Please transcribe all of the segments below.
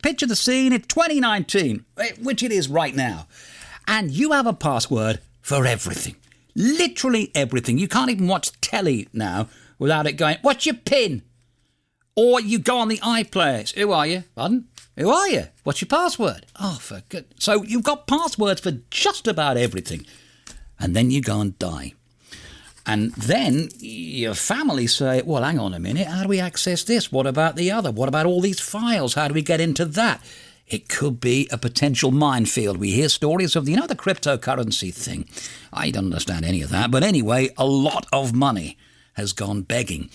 picture the scene, it's 2019, which it is right now, and you have a password for everything. Literally everything. You can't even watch telly now without it going, what's your PIN? Or you go on the iPlayer. Who are you? Pardon? Who are you? What's your password? Oh, for good. So you've got passwords for just about everything. And then you go and die. And then your family say, well, hang on a minute. How do we access this? What about the other? What about all these files? How do we get into that? It could be a potential minefield. We hear stories of, the cryptocurrency thing. I don't understand any of that. But anyway, a lot of money has gone begging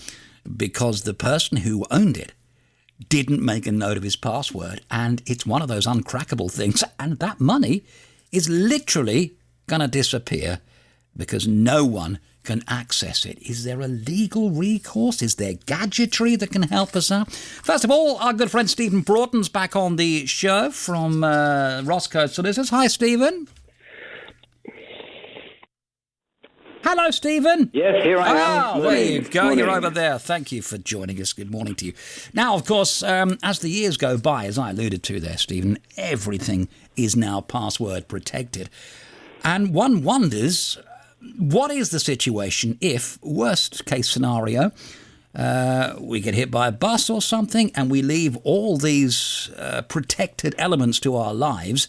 because the person who owned it didn't make a note of his password, and it's one of those uncrackable things, and that money is literally going to disappear because no one can access it. Is there a legal recourse? Is there gadgetry that can help us out? First of all, our good friend Stephen Broughton's back on the show from Roscoe Solicitors. Hi, Stephen. Hello, Stephen. Yes, here I am. Oh, there you go. You're over there. Thank you for joining us. Good morning to you. Now, of course, as the years go by, as I alluded to there, Stephen, everything is now password protected. And one wonders, what is the situation if, worst case scenario, we get hit by a bus or something and we leave all these protected elements to our lives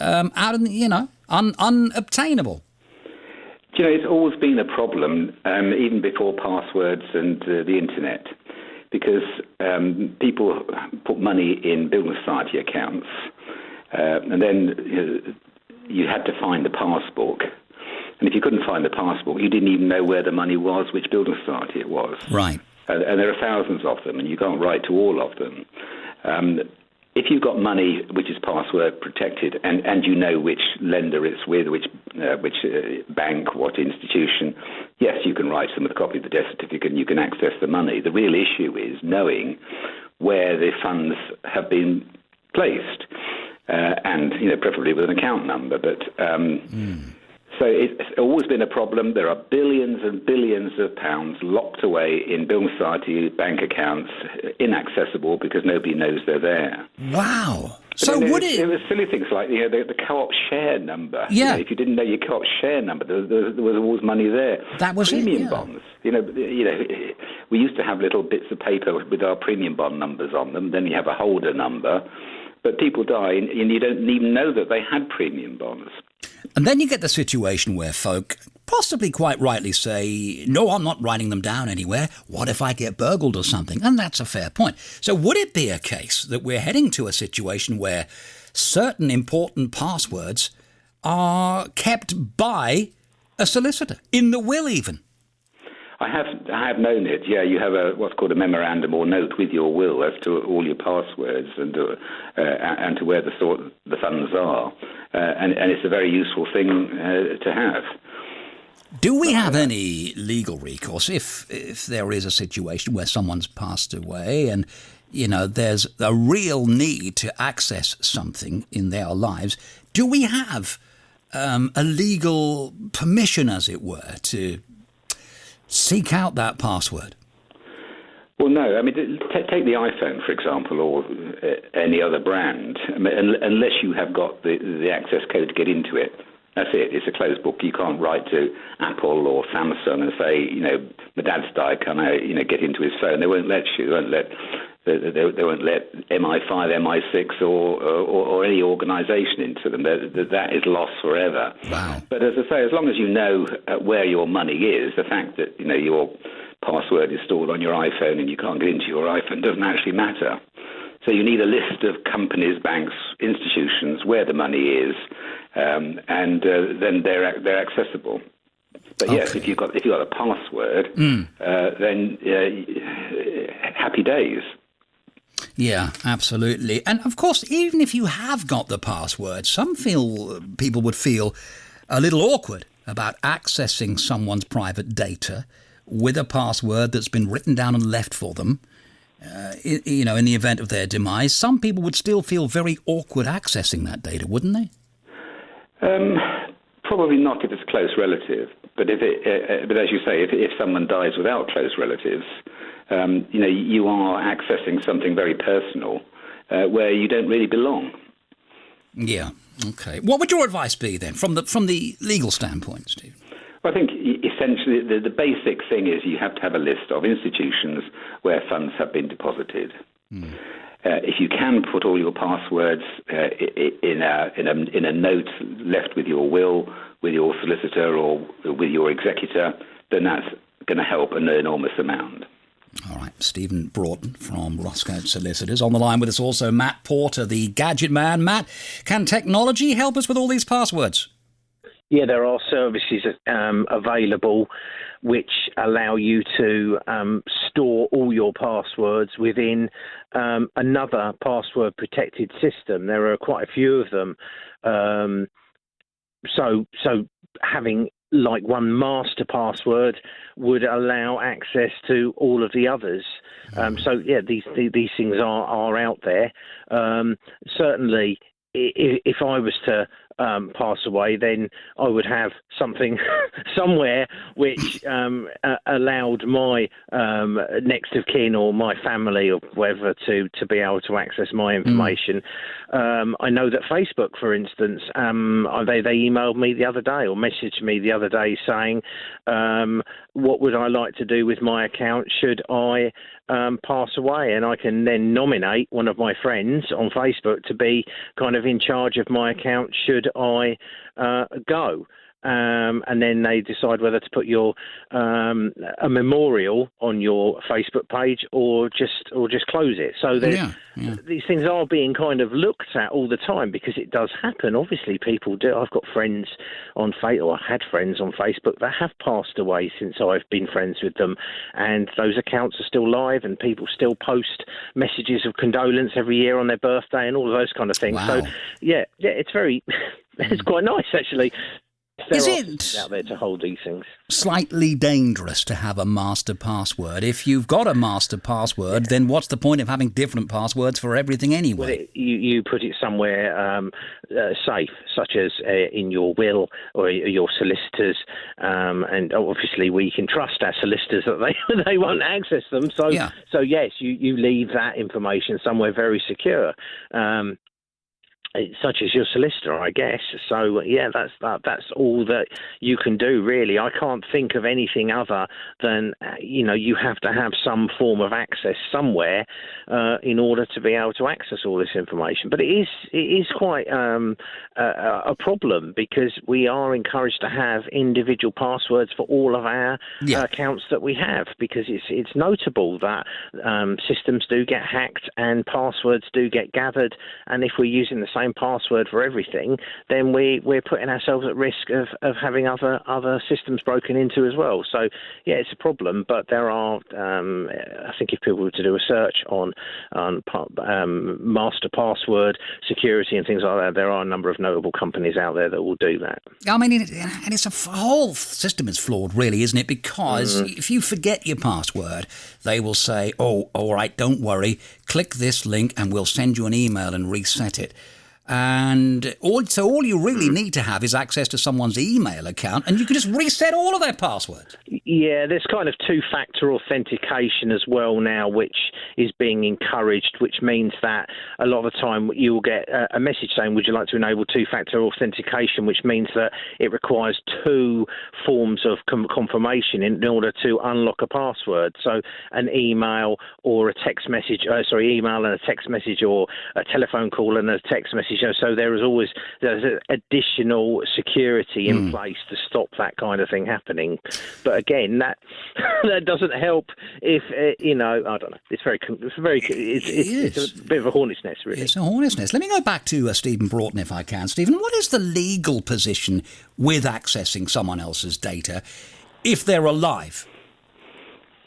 out in the, unobtainable? It's always been a problem, even before passwords and the internet, because people put money in building society accounts, and then you had to find the passbook. And if you couldn't find the passbook, you didn't even know where the money was, which building society it was. Right. And there are thousands of them, and you can't write to all of them. If you've got money which is password protected and you know which lender it's with, which bank, what institution, yes, you can write to them with a copy of the death certificate and you can access the money. The real issue is knowing where the funds have been placed, and preferably with an account number. But so it's always been a problem. There are billions and billions of pounds locked away in building society bank accounts, inaccessible because nobody knows they're there. Wow. But so would it... There were silly things like the co-op share number. Yeah. If you didn't know your co-op share number, there was always money there. That was premium it, yeah. bonds. We used to have little bits of paper with our premium bond numbers on them. Then you have a holder number. But people die and you don't even know that they had premium bonds. And then you get the situation where folk possibly quite rightly say, no, I'm not writing them down anywhere. What if I get burgled or something? And that's a fair point. So would it be a case that we're heading to a situation where certain important passwords are kept by a solicitor, in the will even? I have known it. Yeah, you have what's called a memorandum or note with your will as to all your passwords and to where the funds are, and it's a very useful thing to have. Do we have any legal recourse if there is a situation where someone's passed away and there's a real need to access something in their lives? Do we have a legal permission, as it were, to seek out that password? Well, no. I mean, take the iPhone, for example, or any other brand. I mean, unless you have got the access code to get into it, that's it. It's a closed book. You can't write to Apple or Samsung and say, my dad's died, can I, get into his phone? They won't let you. They won't let MI5, MI6 or any organisation into them. That is lost forever. Wow. But as I say, as long as you know where your money is, the fact that your password is stored on your iPhone and you can't get into your iPhone doesn't actually matter. So you need a list of companies, banks, institutions, where the money is, and then they're accessible. But yes, Okay. if you've got a password, then happy days. Yeah, absolutely. And of course, even if you have got the password, people would feel a little awkward about accessing someone's private data with a password that's been written down and left for them. In the event of their demise, some people would still feel very awkward accessing that data, wouldn't they? Probably not if it's a close relative. But but as you say, if someone dies without close relatives, you are accessing something very personal, where you don't really belong. Yeah. Okay. What would your advice be then, from the legal standpoint, Stephen? Well, I think essentially the basic thing is you have to have a list of institutions where funds have been deposited. If you can put all your passwords in a note left with your will, with your solicitor, or with your executor, then that's going to help an enormous amount. All right, Stephen Broughton from Roscoe Solicitors. On the line with us also Matt Porter, the Gadget Man. Matt, can technology help us with all these passwords? Yeah, there are services available which allow you to store all your passwords within another password-protected system. There are quite a few of them. So having like one master password would allow access to all of the others. These things are out there. Certainly, if I was to pass away, then I would have something somewhere which allowed my next of kin or my family or whatever to be able to access my information. I know that Facebook, for instance, they emailed me the other day or messaged me the other day saying, what would I like to do with my account should I pass away? And I can then nominate one of my friends on Facebook to be kind of in charge of my account should I go. And then they decide whether to put your a memorial on your Facebook page or just close it. So these things are being kind of looked at all the time because it does happen. Obviously, people do. I've got friends on Facebook, or I had friends on Facebook that have passed away since I've been friends with them, and those accounts are still live, and people still post messages of condolence every year on their birthday and all of those kind of things. Wow. So it's very, it's quite nice actually. Is There are it out there to hold these things? Slightly dangerous to have a master password? If you've got a master password, then what's the point of having different passwords for everything anyway? Well, you put it somewhere safe, such as in your will or your solicitors, and obviously we can trust our solicitors that they won't access them. So yes, you leave that information somewhere very secure. Such as your solicitor, I guess. So that's all that you can do, really. I can't think of anything other than you have to have some form of access somewhere in order to be able to access all this information. But it is quite a problem because we are encouraged to have individual passwords for all of our accounts that we have, because it's notable that systems do get hacked and passwords do get gathered, and if we're using the same password for everything, then we're putting ourselves at risk of having other systems broken into as well. So it's a problem, but there are I think if people were to do a search on master password security and things like that, there are a number of notable companies out there that will do that. I mean, and it's a whole system is flawed, really, isn't it? Because if you forget your password, they will say, oh, all right, don't worry, click this link and we'll send you an email and reset it. And all you really need to have is access to someone's email account, and you can just reset all of their passwords. Yeah, there's kind of two-factor authentication as well now, which is being encouraged, which means that a lot of the time you'll get a message saying, would you like to enable two-factor authentication, which means that it requires two forms of confirmation in order to unlock a password. So an email or a text message, email and a text message, or a telephone call and a text message. So there's additional security in place to stop that kind of thing happening. But again, that doesn't help if I don't know. It's a bit of a hornet's nest, really. It's a hornet's nest. Let me go back to Stephen Broughton, if I can. Stephen, what is the legal position with accessing someone else's data if they're alive?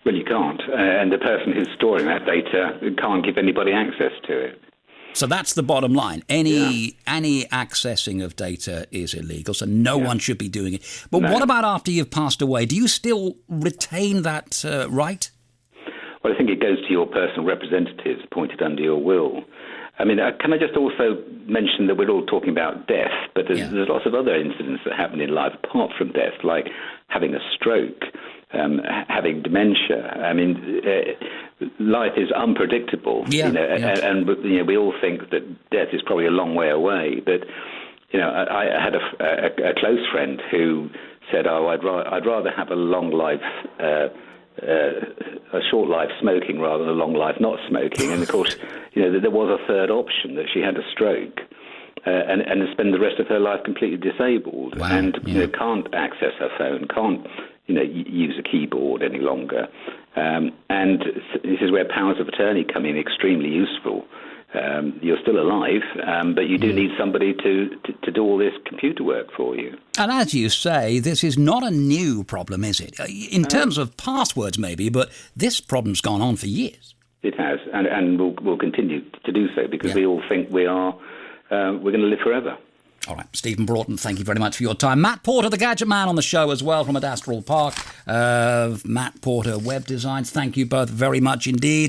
Well, you can't, and the person who's storing that data can't give anybody access to it. So that's the bottom line. Any accessing of data is illegal, so no one should be doing it. But what about after you've passed away? Do you still retain that right? Well, I think it goes to your personal representatives appointed under your will. I mean, can I just also mention that we're all talking about death, but there's lots of other incidents that happen in life apart from death, like having a stroke, having dementia. I mean, life is unpredictable, and we all think that death is probably a long way away. But I had a close friend who said, "Oh, I'd rather have a long life." A short life smoking rather than a long life not smoking. And of course, there was a third option, that she had a stroke and spend the rest of her life completely disabled. Wow. And can't access her phone, can't use a keyboard any longer. And this is where powers of attorney come in extremely useful. You're still alive, but you do need somebody to do all this computer work for you. And as you say, this is not a new problem, is it? In terms of passwords, maybe, but this problem's gone on for years. It has, and will continue to do so, because we all think we're going to live forever. All right, Stephen Broughton, thank you very much for your time. Matt Porter, the Gadget Man, on the show as well from Adastral Park. Matt Porter, Web Designs, thank you both very much indeed.